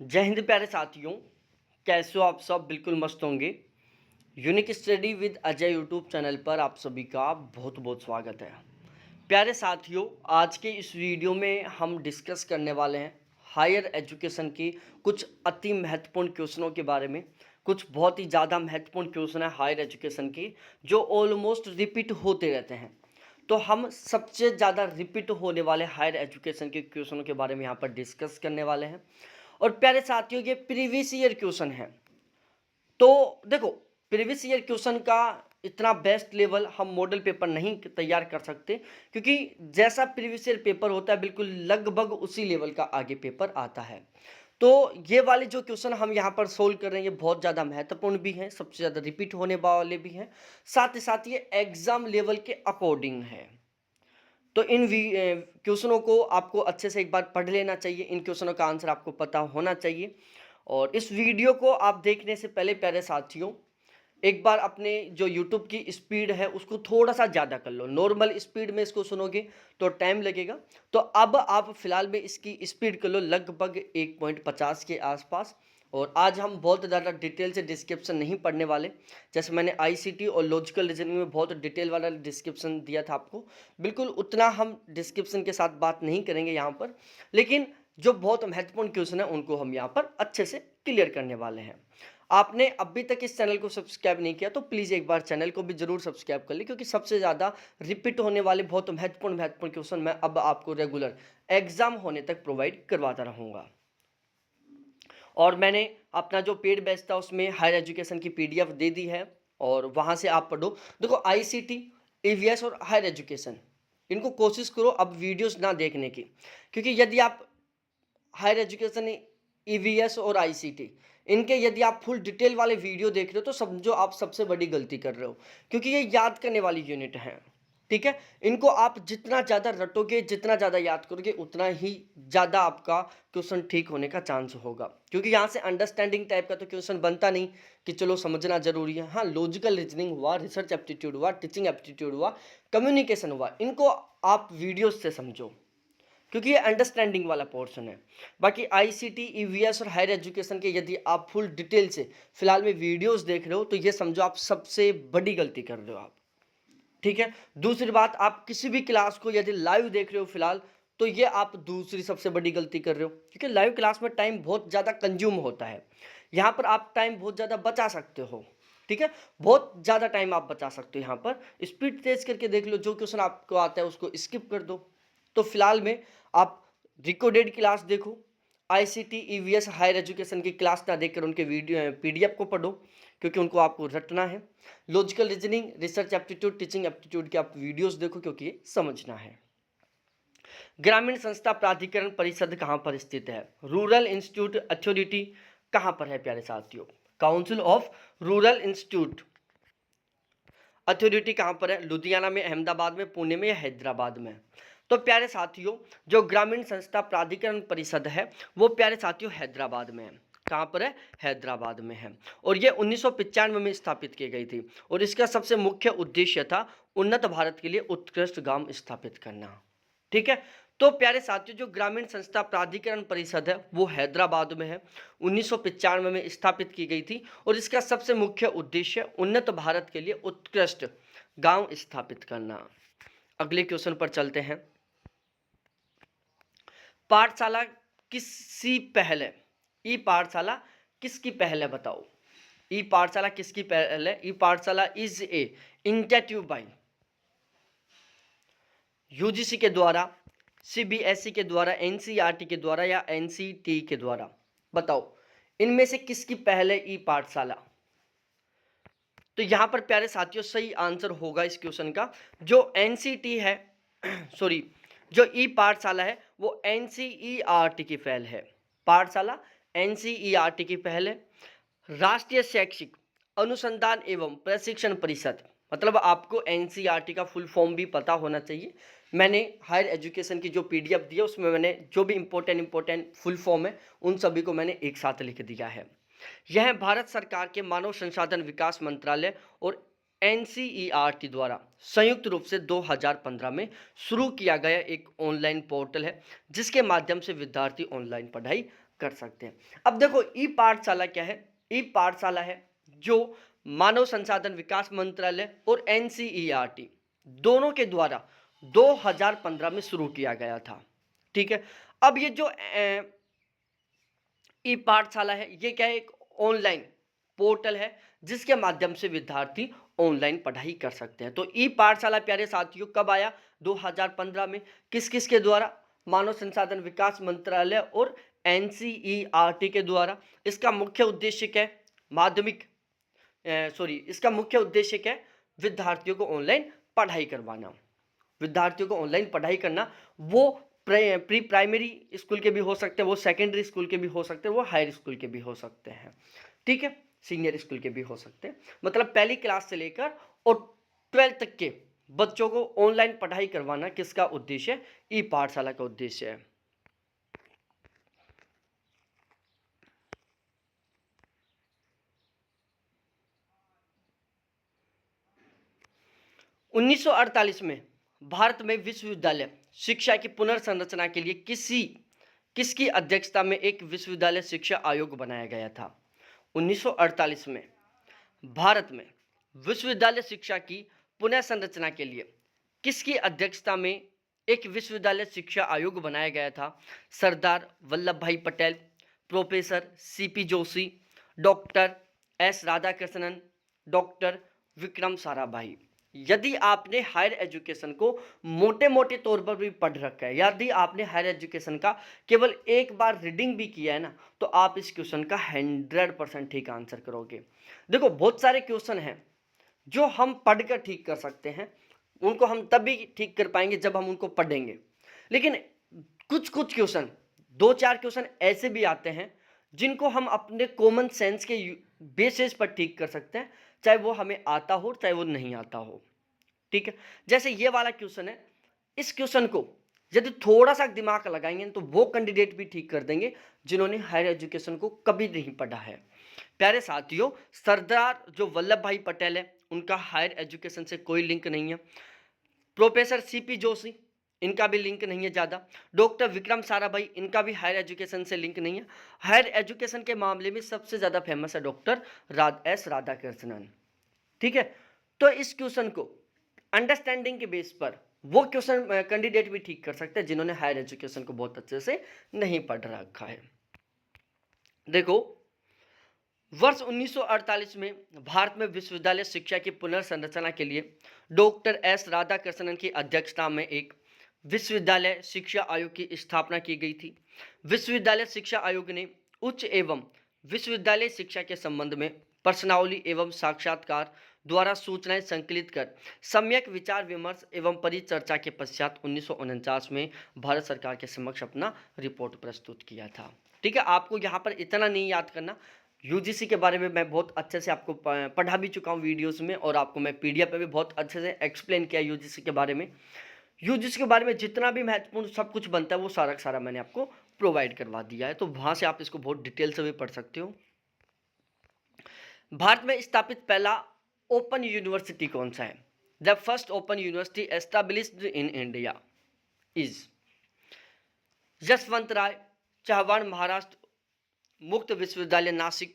जय हिंद प्यारे साथियों। कैसे हो आप सब? बिल्कुल मस्त होंगे। Unique study with Ajay YouTube channel पर आप सभी का बहुत बहुत स्वागत है। प्यारे साथियों, आज के इस वीडियो में हम डिस्कस करने वाले हैं हायर एजुकेशन की कुछ अति महत्वपूर्ण क्वेश्चनों के बारे में। कुछ बहुत ही ज़्यादा महत्वपूर्ण क्वेश्चन है हायर एजुकेशन की, जो ऑलमोस्ट रिपीट होते रहते हैं। तो हम सबसे ज़्यादा रिपीट होने वाले हायर एजुकेशन के क्वेश्चनों के बारे में यहाँ पर डिस्कस करने वाले हैं। और प्यारे साथियों, ये प्रीवियस ईयर क्वेश्चन है। तो देखो, प्रीवियस ईयर क्वेश्चन का इतना बेस्ट लेवल हम मॉडल पेपर नहीं तैयार कर सकते, क्योंकि जैसा प्रीवियस ईयर पेपर होता है बिल्कुल लगभग उसी लेवल का आगे पेपर आता है। तो ये वाले जो क्वेश्चन हम यहाँ पर सोल्व कर रहे हैं, ये बहुत ज़्यादा महत्वपूर्ण भी हैं, सबसे ज़्यादा रिपीट होने वाले भी हैं, साथ ही साथ ये एग्जाम लेवल के अकॉर्डिंग है। तो इन क्वेश्चनों को आपको अच्छे से एक बार पढ़ लेना चाहिए। इन क्वेश्चनों का आंसर आपको पता होना चाहिए। और इस वीडियो को आप देखने से पहले प्यारे साथियों, एक बार अपने जो YouTube की स्पीड है उसको थोड़ा सा ज़्यादा कर लो। नॉर्मल स्पीड में इसको सुनोगे तो टाइम लगेगा, तो अब आप फिलहाल में इसकी स्पीड कर लो लगभग 1.50 के आसपास। और आज हम बहुत ज़्यादा डिटेल से डिस्क्रिप्शन नहीं पढ़ने वाले। जैसे मैंने आईसीटी और लॉजिकल रीजनिंग में बहुत डिटेल वाला डिस्क्रिप्शन दिया था आपको, बिल्कुल उतना हम डिस्क्रिप्शन के साथ बात नहीं करेंगे यहाँ पर। लेकिन जो बहुत महत्वपूर्ण क्वेश्चन है उनको हम यहाँ पर अच्छे से क्लियर करने वाले हैं। आपने अभी तक इस चैनल को सब्सक्राइब नहीं किया तो प्लीज़ एक बार चैनल को भी जरूर सब्सक्राइब कर लीजिए, क्योंकि सबसे ज़्यादा रिपीट होने वाले बहुत महत्वपूर्ण क्वेश्चन मैं अब आपको रेगुलर एग्जाम होने तक प्रोवाइड करवाता रहूँगा। और मैंने अपना जो पेड बैच था उसमें हायर एजुकेशन की पीडीएफ दे दी है, और वहाँ से आप पढ़ो। देखो, आईसीटी, ईवीएस और हायर एजुकेशन, इनको कोशिश करो अब वीडियोस ना देखने की, क्योंकि यदि आप हायर एजुकेशन, ईवीएस और आईसीटी, इनके यदि आप फुल डिटेल वाले वीडियो देख रहे हो तो समझो आप सबसे बड़ी गलती कर रहे हो, क्योंकि ये याद करने वाली यूनिट है। ठीक है, इनको आप जितना ज़्यादा रटोगे, जितना ज़्यादा याद करोगे, उतना ही ज़्यादा आपका क्वेश्चन ठीक होने का चांस होगा। क्योंकि यहाँ से अंडरस्टैंडिंग टाइप का तो क्वेश्चन बनता नहीं कि चलो समझना जरूरी है। हाँ, लॉजिकल रीजनिंग हुआ, रिसर्च एप्टीट्यूड हुआ, टीचिंग एप्टीट्यूड हुआ, कम्युनिकेशन हुआ, इनको आप वीडियोज से समझो, क्योंकि ये अंडरस्टैंडिंग वाला पोर्शन है। बाकी आईसीटी, ईवीएस और हायर एजुकेशन के यदि आप फुल डिटेल से फिलहाल में वीडियोस देख रहे हो तो ये समझो आप सबसे बड़ी गलती कर रहे हो आप। ठीक है, दूसरी बात, आप किसी भी क्लास को यदि लाइव देख रहे हो फिलहाल, तो ये आप दूसरी सबसे बड़ी गलती कर रहे हो, क्योंकि लाइव क्लास में टाइम बहुत ज़्यादा कंज्यूम होता है। यहाँ पर आप टाइम बहुत ज़्यादा बचा सकते हो। ठीक है, बहुत ज़्यादा टाइम आप बचा सकते हो। यहाँ पर स्पीड तेज करके देख लो, जो क्वेश्चन आपको आता है उसको स्किप कर दो। तो फिलहाल में आप रिकॉर्डेड क्लास देखो, आईसीटी, ईवीएस, हायर एजुकेशन की क्लास ना देखकर उनके वीडियो पीडीएफ को पढ़ो, क्योंकि उनको आपको रटना है। Logical reasoning, research aptitude, teaching aptitude के आप वीडियोस देखो, क्योंकि ये समझना है। ग्रामीण संस्था प्राधिकरण परिषद कहाँ पर स्थित है? रूरल इंस्टीट्यूट अथॉरिटी कहाँ पर है प्यारे साथियों? Council of rural institute authority कहाँ पर है? लुधियाना में, अहमदाबाद में, पुणे में या हैदराबाद में? तो प्यारे साथियों, जो ग्रामीण संस्था प्राधिकरण परिषद है वो प्यारे साथियों हैदराबाद में है। कहाँ पर है? हैदराबाद में है। और ये 1995 में स्थापित की गई थी, और इसका सबसे मुख्य उद्देश्य था उन्नत भारत के लिए उत्कृष्ट गांव स्थापित करना। ठीक है, तो प्यारे साथियों, जो ग्रामीण संस्था प्राधिकरण परिषद है वो हैदराबाद में है, 1995 में स्थापित की गई थी, और इसका सबसे मुख्य उद्देश्य उन्नत भारत के लिए उत्कृष्ट गांव स्थापित करना। अगले क्वेश्चन पर चलते हैं। पाठशाला किसकी पहल है? ई पाठशाला किसकी पहल है बताओ? ई पाठशाला किसकी पहल है? ई पाठशाला is a initiative by UGC के द्वारा, सीबीएसई के द्वारा, एनसीईआरटी के द्वारा या एनसीटी के द्वारा? बताओ, इनमें से किसकी पहल है ई पाठशाला? तो यहां पर प्यारे साथियों सही आंसर होगा इस क्वेश्चन का, जो एनसीटी है सॉरी, जो ई पाठशाला है वो एनसीईआरटी की पहल है। पाठशाला एनसीईआरटी की पहल है। राष्ट्रीय शैक्षिक अनुसंधान एवं प्रशिक्षण परिषद, मतलब आपको एनसीईआरटी का फुल फॉर्म भी पता होना चाहिए। मैंने हायर एजुकेशन की जो पीडीएफ दी है उसमें मैंने जो भी इंपॉर्टेंट फुल फॉर्म है उन सभी को मैंने एक साथ लिख दिया है। यह भारत सरकार के मानव संसाधन विकास मंत्रालय और एनसीईआरटी द्वारा संयुक्त रूप से 2015 में शुरू किया गया एक ऑनलाइन पोर्टल है, जिसके माध्यम से विद्यार्थी ऑनलाइन पढ़ाई कर सकते हैं। अब देखो, ई पाठशाला क्या है? ई पाठशाला है जो मानव संसाधन विकास मंत्रालय और एनसीईआरटी दोनों के द्वारा 2015 में शुरू किया गया था। ठीक है। अब ये जो ई पाठशाला है, ये क्या है? एक ऑनलाइन पोर्टल है जिसके माध्यम से विद्यार्थी ऑनलाइन पढ़ाई कर सकते हैं। तो ई पाठशाला प्यारे साथियों कब आया? 2015 में। किस किस के द्वारा? मानव संसाधन विकास मंत्रालय और एनसीईआरटी के द्वारा। इसका मुख्य उद्देश्य क्या है? इसका मुख्य उद्देश्य क्या है? विद्यार्थियों को ऑनलाइन पढ़ाई करवाना। विद्यार्थियों को ऑनलाइन पढ़ाई करना। वो प्री प्राइमरी स्कूल के भी हो सकते हैं, वो सेकेंडरी स्कूल के भी हो सकते हैं, वो हायर स्कूल के भी हो सकते हैं। ठीक है, सीनियर स्कूल के भी हो सकते हैं। मतलब पहली क्लास से लेकर और 12th तक के बच्चों को ऑनलाइन पढ़ाई करवाना किसका उद्देश्य है? ई पाठशाला का उद्देश्य है। उन्नीस में भारत में विश्वविद्यालय शिक्षा की पुनर्संरचना के लिए किसकी अध्यक्षता में एक विश्वविद्यालय शिक्षा आयोग बनाया गया था? 1948 में भारत में विश्वविद्यालय शिक्षा की पुनः संरचना के लिए किसकी अध्यक्षता में एक विश्वविद्यालय शिक्षा आयोग बनाया गया था? सरदार वल्लभ भाई Patel, professor CP Joshi, doctor S Radhakrishnan, doctor Vikram Sarabhai. यदि आपने हायर एजुकेशन को मोटे मोटे तौर पर भी पढ़ रखा है, यदि आपने हायर एजुकेशन का केवल एक बार रीडिंग भी किया है ना, तो आप इस क्वेश्चन का 100% ठीक आंसर करोगे। देखो, बहुत सारे क्वेश्चन हैं जो हम पढ़कर ठीक कर सकते हैं, उनको हम तभी ठीक कर पाएंगे जब हम उनको पढ़ेंगे। लेकिन कुछ क्वेश्चन, 2-4 क्वेश्चन ऐसे भी आते हैं जिनको हम अपने कॉमन सेंस के बेसिस पर ठीक कर सकते हैं, चाहे वो हमें आता हो चाहे वो नहीं आता हो। ठीक है, जैसे ये वाला क्वेश्चन है, इस क्वेश्चन को यदि थोड़ा सा दिमाग लगाएंगे तो वो कैंडिडेट भी ठीक कर देंगे जिन्होंने हायर एजुकेशन को कभी नहीं पढ़ा है। प्यारे साथियों, सरदार जो वल्लभ भाई पटेल है, उनका हायर एजुकेशन से कोई लिंक नहीं है। प्रोफेसर सीपी जोशी, इनका भी लिंक नहीं है ज़्यादा। डॉक्टर विक्रम साराभाई, इनका भी हायर एजुकेशन से लिंक नहीं है। हायर एजुकेशन के मामले में सबसे ज़्यादा फेमस है डॉक्टर एस राधाकृष्णन। ठीक है, तो इस क्वेश्चन को अंडरस्टैंडिंग के बेस पर वो क्वेश्चन कैंडिडेट भी ठीक कर सकते हैं जिन्होंने हायर एजुकेशन को बहुत अच्छे से नहीं पढ़ रखा है। देखो, वर्ष 1948 में भारत में विश्वविद्यालय शिक्षा की पुनर्संरचना के लिए डॉक्टर एस राधाकृष्णन की अध्यक्षता में एक विश्वविद्यालय शिक्षा आयोग की स्थापना की गई थी। विश्वविद्यालय शिक्षा आयोग ने उच्च एवं विश्वविद्यालय शिक्षा के संबंध में प्रश्नावली एवं साक्षात्कार द्वारा सूचनाएं संकलित कर सम्यक विचार विमर्श एवं परिचर्चा के पश्चात 1949 में भारत सरकार के समक्ष अपना रिपोर्ट प्रस्तुत किया था। ठीक है, आपको यहाँ पर इतना नहीं याद करना, यूजीसी के बारे में मैं बहुत अच्छे से आपको पढ़ा भी चुका हूँ वीडियोस में, और आपको मैं पीडीएफ पे भी बहुत अच्छे से एक्सप्लेन किया यूजीसी के बारे में। यूजीसी के बारे में जितना भी महत्वपूर्ण सब कुछ बनता है वो सारा सारा मैंने आपको प्रोवाइड करवा दिया है, तो वहाँ से आप इसको बहुत डिटेल से भी पढ़ सकते हो। भारत में स्थापित पहला ओपन यूनिवर्सिटी कौन सा है? The first open university established in India is Yashwant Rao Chavan Maharashtra Mukt Vishwavidyalaya Nashik,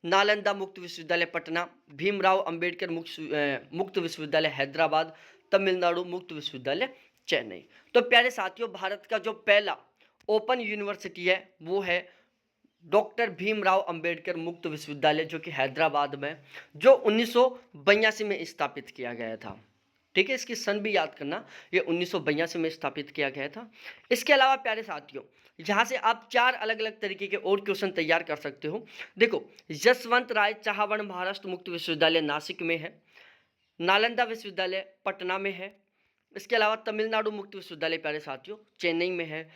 Nalanda मुक्त विश्वविद्यालय पटना, भीमराव अंबेडकर मुक्त विश्वविद्यालय हैदराबाद, तमिलनाडु मुक्त विश्वविद्यालय चेन्नई। तो प्यारे साथियों, भारत का जो पहला ओपन यूनिवर्सिटी है वो है डॉक्टर भीमराव अंबेडकर मुक्त विश्वविद्यालय, जो कि हैदराबाद में, जो 1982 में स्थापित किया गया था। ठीक है, इसकी सन भी याद करना, ये 1982 में स्थापित किया गया था। इसके अलावा प्यारे साथियों, यहाँ से आप 4 अलग अलग तरीके के और क्वेश्चन तैयार कर सकते हो। देखो, यशवंत राय चौहान महाराष्ट्र मुक्त विश्वविद्यालय नासिक में है, नालंदा विश्वविद्यालय पटना में है, इसके अलावा तमिलनाडु मुक्त विश्वविद्यालय प्यारे साथियों चेन्नई में है,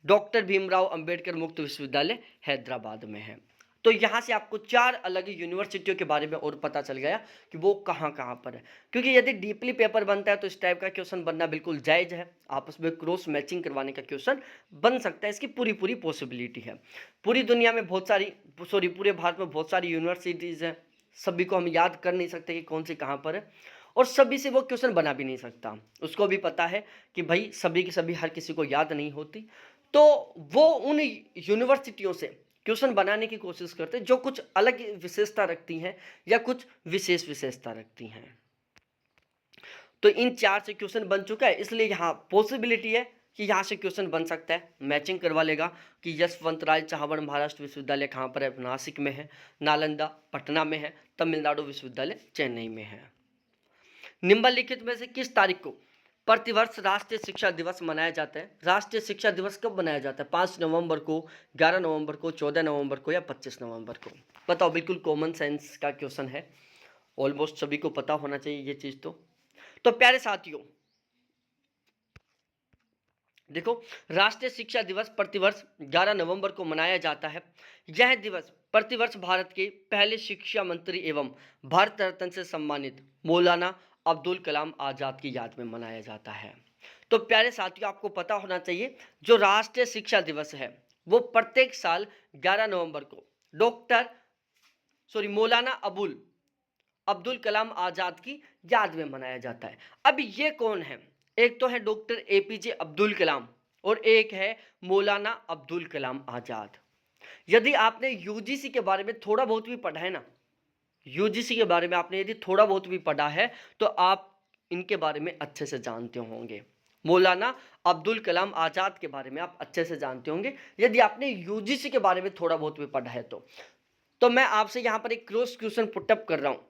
डॉक्टर भीमराव अंबेडकर मुक्त विश्वविद्यालय हैदराबाद में है। तो यहाँ से आपको 4 अलग यूनिवर्सिटियों के बारे में और पता चल गया कि वो कहाँ कहाँ पर है। क्योंकि यदि डीपली पेपर बनता है तो इस टाइप का क्वेश्चन बनना बिल्कुल जायज़ है, आपस में क्रॉस मैचिंग करवाने का क्वेश्चन बन सकता है, इसकी पूरी पॉसिबिलिटी है। पूरी दुनिया में बहुत सारी पूरे भारत में बहुत सारी यूनिवर्सिटीज़ हैं, सभी को हम याद कर नहीं सकते कि कौन से कहाँ पर है, और सभी से वो क्वेश्चन बना भी नहीं सकता। उसको भी पता है कि भाई सभी की सभी हर किसी को याद नहीं होती, तो वो उन यूनिवर्सिटियों से क्वेश्चन बनाने की कोशिश करते हैं जो कुछ अलग विशेषता रखती हैं या कुछ विशेष विशेषता रखती हैं। तो इन 4 से क्वेश्चन बन चुका है, इसलिए यहाँ पॉसिबिलिटी है कि यहाँ से क्वेश्चन बन सकता है। मैचिंग करवा लेगा कि यशवंतराव चव्हाण महाराष्ट्र विश्वविद्यालय कहाँ पर है, नासिक में है, नालंदा पटना में है, तमिलनाडु विश्वविद्यालय चेन्नई में है। निम्नलिखित में से किस तारीख को प्रतिवर्ष राष्ट्रीय शिक्षा दिवस मनाया जाता है? राष्ट्रीय शिक्षा दिवस कब मनाया जाता है? 5 नवंबर को, 11 नवंबर को, 14 नवंबर को या 25 नवंबर को? बताओ, बिल्कुल कॉमन सेंस का क्वेश्चन है, ऑलमोस्ट सभी को पता होना चाहिए ये चीज। तो प्यारे साथियों देखो, राष्ट्रीय शिक्षा दिवस प्रतिवर्ष 11 नवंबर को मनाया जाता है। यह दिवस प्रतिवर्ष भारत के पहले शिक्षा मंत्री एवं भारत रत्न से सम्मानित मौलाना अब्दुल कलाम आजाद की याद में मनाया जाता है। तो प्यारे साथियों, आपको पता होना चाहिए जो राष्ट्रीय शिक्षा दिवस है वो प्रत्येक साल 11 नवंबर को मौलाना अब्दुल कलाम आजाद की याद में मनाया जाता है। अब ये कौन है? एक तो है डॉक्टर एपीजे अब्दुल कलाम और एक है मौलाना अब्दुल कलाम आजाद। यदि आपने यूजीसी के बारे में थोड़ा बहुत भी पढ़ा है ना, यूजीसी के बारे में आपने यदि थोड़ा बहुत भी पढ़ा है तो आप इनके बारे में अच्छे से जानते होंगे। मौलाना अब्दुल कलाम आजाद के बारे में आप अच्छे से जानते होंगे यदि आपने यूजीसी के बारे में थोड़ा बहुत भी पढ़ा है तो मैं आपसे यहाँ पर एक क्रॉस क्वेश्चन पुटअप कर रहा हूँ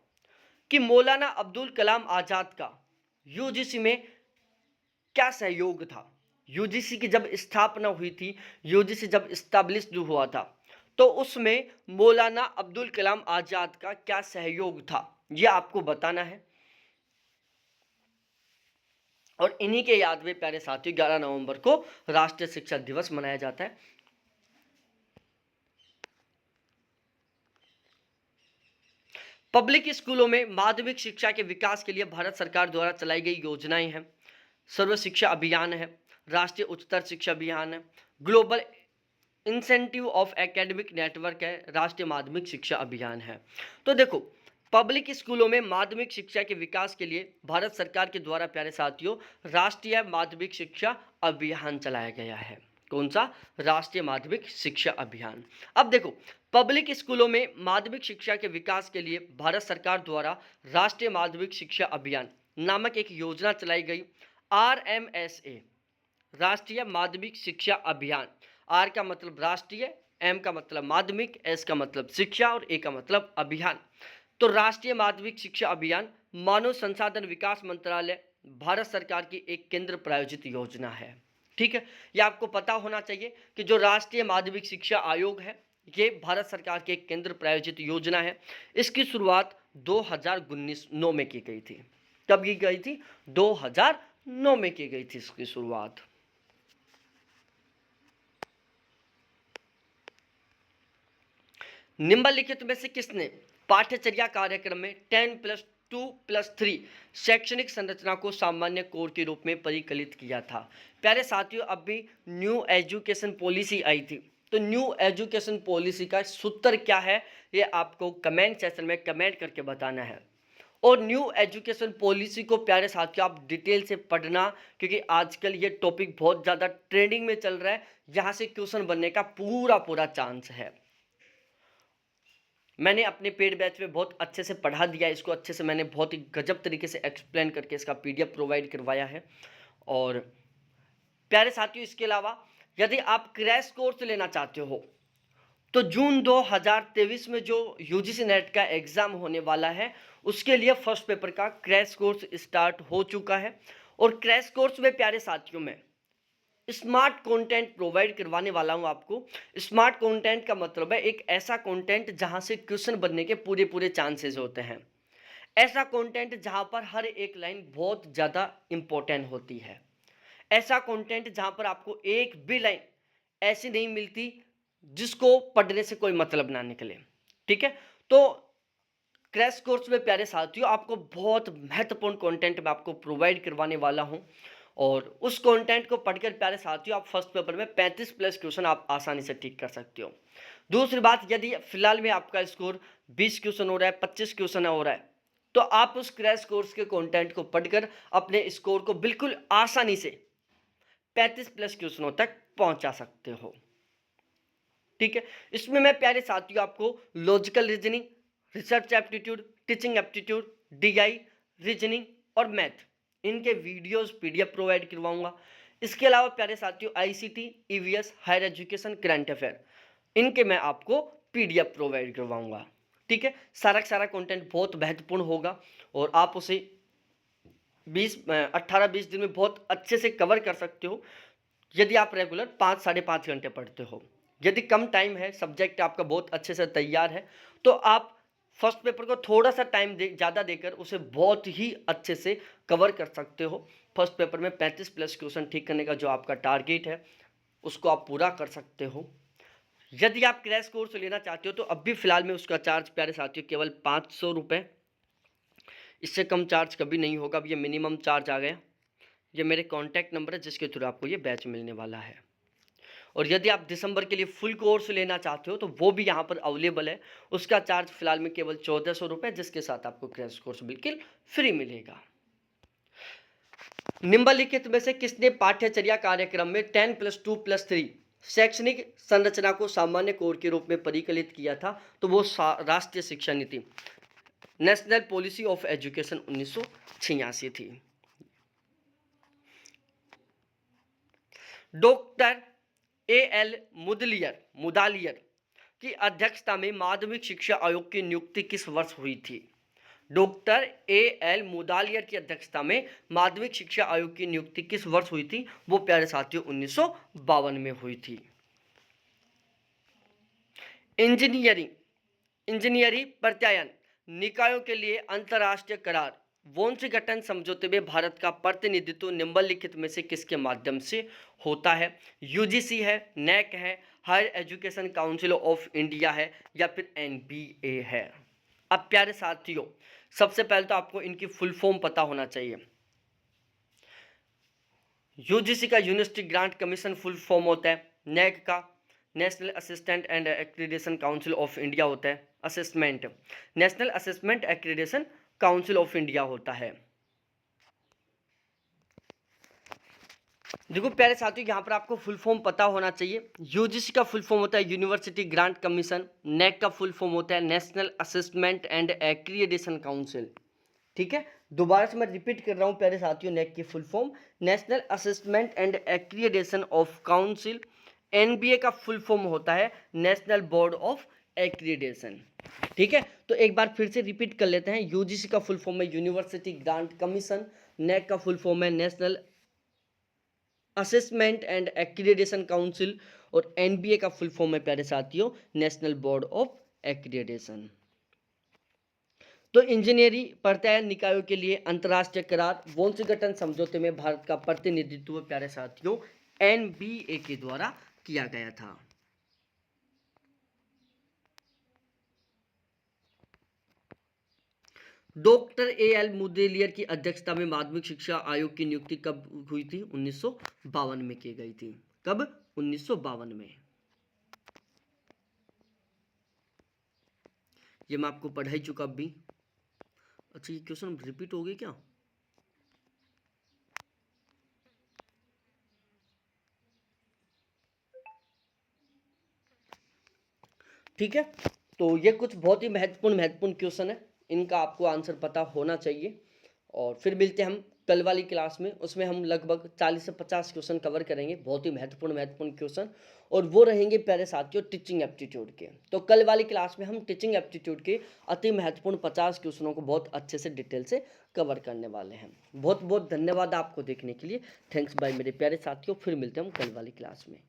कि मौलाना अब्दुल कलाम आजाद का यूजीसी में क्या सहयोग था? यूजीसी की जब स्थापना हुई थी, यूजीसी जब इस्टेब्लिश हुआ था, तो उसमें मौलाना अब्दुल कलाम आजाद का क्या सहयोग था, यह आपको बताना है। और इन्हीं के याद में प्यारे साथियों 11 नवंबर को राष्ट्रीय शिक्षा दिवस मनाया जाता है। पब्लिक स्कूलों में माध्यमिक शिक्षा के विकास के लिए भारत सरकार द्वारा चलाई गई योजनाएं हैं। सर्व शिक्षा अभियान है, राष्ट्रीय उच्चतर शिक्षा अभियान है, global incentive of academic network है, राष्ट्रीय माध्यमिक शिक्षा अभियान है। तो देखो, पब्लिक स्कूलों में माध्यमिक शिक्षा के विकास के लिए भारत सरकार के द्वारा प्यारे साथियों राष्ट्रीय माध्यमिक शिक्षा अभियान चलाया गया है। कौन सा? राष्ट्रीय माध्यमिक शिक्षा अभियान। अब देखो, पब्लिक स्कूलों में माध्यमिक शिक्षा के विकास के लिए भारत सरकार द्वारा राष्ट्रीय माध्यमिक शिक्षा अभियान नामक एक योजना चलाई गई। RMSA, राष्ट्रीय माध्यमिक शिक्षा अभियान। आर का मतलब राष्ट्रीय, एम का मतलब माध्यमिक, एस का मतलब शिक्षा और ए का मतलब अभियान। तो राष्ट्रीय माध्यमिक शिक्षा अभियान मानव संसाधन विकास मंत्रालय भारत सरकार की एक केंद्र प्रायोजित योजना है। ठीक है, यह आपको पता होना चाहिए कि जो राष्ट्रीय माध्यमिक शिक्षा आयोग है ये भारत सरकार की एक केंद्र प्रायोजित योजना है। इसकी शुरुआत 2019 में की गई थी। कब की गई थी? 2009 में की गई थी इसकी शुरुआत। निम्नलिखित में से किसने पाठ्यचर्या कार्यक्रम में 10+2+3 शैक्षणिक संरचना को सामान्य कोर के रूप में परिकलित किया था? प्यारे साथियों, अभी न्यू एजुकेशन पॉलिसी आई थी, तो न्यू एजुकेशन पॉलिसी का सूत्र क्या है ये आपको कमेंट सेक्शन में कमेंट करके बताना है। और न्यू एजुकेशन पॉलिसी को प्यारे साथियों आप डिटेल से पढ़ना, क्योंकि आजकल ये टॉपिक बहुत ज़्यादा ट्रेंडिंग में चल रहा है, यहाँ से क्वेश्चन बनने का पूरा चांस है। मैंने अपने पेड बैच में बहुत अच्छे से पढ़ा दिया इसको, अच्छे से मैंने बहुत ही गजब तरीके से एक्सप्लेन करके इसका PDF प्रोवाइड करवाया है। और प्यारे साथियों, इसके अलावा यदि आप क्रैश कोर्स लेना चाहते हो तो जून 2023 में जो UGC नेट का एग्ज़ाम होने वाला है उसके लिए फर्स्ट पेपर का क्रैश कोर्स स्टार्ट हो चुका है। और क्रैश कोर्स में प्यारे साथियों में स्मार्ट कंटेंट प्रोवाइड करवाने वाला हूं आपको। स्मार्ट कंटेंट का मतलब है एक ऐसा कंटेंट जहां से क्वेश्चन बनने के पूरे चांसेस होते हैं। ऐसा कंटेंट जहां पर हर एक लाइन बहुत ज़्यादा इंपॉर्टेंट होती है। ऐसा कंटेंट जहां पर आपको एक भी लाइन ऐसी नहीं मिलती जिसको पढ़ने से कोई मतलब ना निकले। ठीक है, तो क्रैश कोर्स में प्यारे साथियों आपको बहुत महत्वपूर्ण कंटेंट मैं आपको प्रोवाइड करवाने वाला हूं। और उस कंटेंट को पढ़कर प्यारे साथियों आप फर्स्ट पेपर में 35 प्लस क्वेश्चन आप आसानी से ठीक कर सकते हो। दूसरी बात, यदि फिलहाल में आपका स्कोर 20 क्वेश्चन हो रहा है, 25 क्वेश्चन हो रहा है, तो आप उस क्रैश कोर्स के कंटेंट को पढ़कर अपने स्कोर को बिल्कुल आसानी से 35 प्लस क्वेश्चनों तक पहुंचा सकते हो। ठीक है, इसमें मैं प्यारे साथियों आपको logical reasoning, research aptitude, teaching aptitude, DI, reasoning और मैथ, इनके वीडियोस पीडीएफ प्रोवाइड करवाऊंगा। इसके अलावा प्यारे साथियों ICT, EVS, higher education, current affair, इनके मैं आपको पीडीएफ प्रोवाइड करवाऊंगा। ठीक है, सारा कंटेंट बहुत महत्वपूर्ण होगा और आप उसे 18-20 दिन में बहुत अच्छे से कवर कर सकते हो यदि आप रेगुलर 5-5.5 घंटे पढ़ते हो। यदि कम टाइम है, सब्जेक्ट आपका बहुत अच्छे से तैयार है, तो आप फर्स्ट पेपर को थोड़ा सा टाइम ज़्यादा देकर उसे बहुत ही अच्छे से कवर कर सकते हो। फर्स्ट पेपर में 35 प्लस क्वेश्चन ठीक करने का जो आपका टारगेट है उसको आप पूरा कर सकते हो। यदि आप क्रैश कोर्स लेना चाहते हो तो अब भी फिलहाल में उसका चार्ज प्यारे साथियों केवल 500 रुपये, इससे कम चार्ज कभी नहीं होगा। अब ये मिनिमम चार्ज आ गया। ये मेरे कॉन्टैक्ट नंबर है जिसके थ्रू आपको ये बैच मिलने वाला है। और यदि आप दिसंबर के लिए फुल कोर्स लेना चाहते हो तो वो भी यहाँ पर अवेलेबल है। उसका चार्ज फिलहाल में केवल 1400 रुपये, जिसके साथ आपको क्रैश कोर्स बिल्कुल फ्री मिलेगा। निम्नलिखित में से किसने पाठ्यचर्या कार्यक्रम में 10+2+3 शैक्षणिक संरचना को सामान्य कोर के रूप में परिकलित किया था? तो वो राष्ट्रीय शिक्षा नीति, नेशनल पॉलिसी ऑफ एजुकेशन 1986 थी। डॉक्टर एएल मुदालियर की अध्यक्षता में माध्यमिक शिक्षा आयोग की नियुक्ति किस वर्ष हुई थी? डॉक्टर एएल मुदालियर की अध्यक्षता में माध्यमिक शिक्षा आयोग की नियुक्ति किस वर्ष हुई थी? वो प्यारे साथियों 1952 में हुई थी। इंजीनियरिंग प्रत्यायन निकायों के लिए अंतर्राष्ट्रीय करार वॉन्सगटन समझौते में भारत का प्रतिनिधित्व निम्नलिखित में से किसके माध्यम से होता है? यूजीसी है, नेक है, higher education council of India है या फिर एनबीए है? अब प्यारे साथियों सबसे पहले तो आपको इनकी फुल फॉर्म पता होना चाहिए। यूजीसी का university grant commission full form होता है। नेक का national assistant and accreditation council of India होता है। Assessment, national assessment accreditation council of India होता है। देखो प्यारे साथियों यहाँ पर आपको फुल फॉर्म पता होना चाहिए। यूजीसी का फुल फॉर्म होता है यूनिवर्सिटी ग्रांट कमीशन, नेक का फुल फॉर्म होता है national assessment and accreditation council. ठीक है, दोबारा से मैं रिपीट कर रहा हूँ प्यारे साथियों, नेक की full form national assessment and accreditation of council. NBA का फुल फॉर्म होता है नेशनल बोर्ड ऑफ एक्रीडेशन। ठीक है, तो एक बार फिर से रिपीट कर लेते हैं। यूजीसी का फुल फॉर्म है यूनिवर्सिटी ग्रांट कमीशन, नेक का फुल फॉर्म है national assessment and accreditation council और एनबीए का फुल फॉर्म है प्यारे साथियों नेशनल बोर्ड ऑफ एक्रीडेशन। तो इंजीनियरिंग प्रत्यायन निकायों के लिए अंतर्राष्ट्रीय करार वॉन्सगटन समझौते में भारत का प्रतिनिधित्व प्यारे साथियों एनबीए के द्वारा किया गया था। डॉक्टर एएल मुदलियर की अध्यक्षता में माध्यमिक शिक्षा आयोग की नियुक्ति कब हुई थी? 1952 में की गई थी। कब? 1952 में। ये मैं आपको पढ़ा ही चुका अब भी। अच्छा, ये क्वेश्चन रिपीट हो गए क्या? ठीक है, तो ये कुछ बहुत ही महत्वपूर्ण क्वेश्चन है, इनका आपको आंसर पता होना चाहिए। और फिर मिलते हैं हम कल वाली क्लास में, उसमें हम लगभग 40 से 50 क्वेश्चन कवर करेंगे, बहुत ही महत्वपूर्ण क्वेश्चन, और वो रहेंगे प्यारे साथियों टीचिंग एप्टीट्यूड के। तो कल वाली क्लास में हम टीचिंग एप्टीट्यूड के अति महत्वपूर्ण 50 क्वेश्चनों को बहुत अच्छे से डिटेल से कवर करने वाले हैं। बहुत बहुत धन्यवाद आपको देखने के लिए। थैंक्स बाय मेरे प्यारे साथियों, फिर मिलते हैं हम कल वाली क्लास में।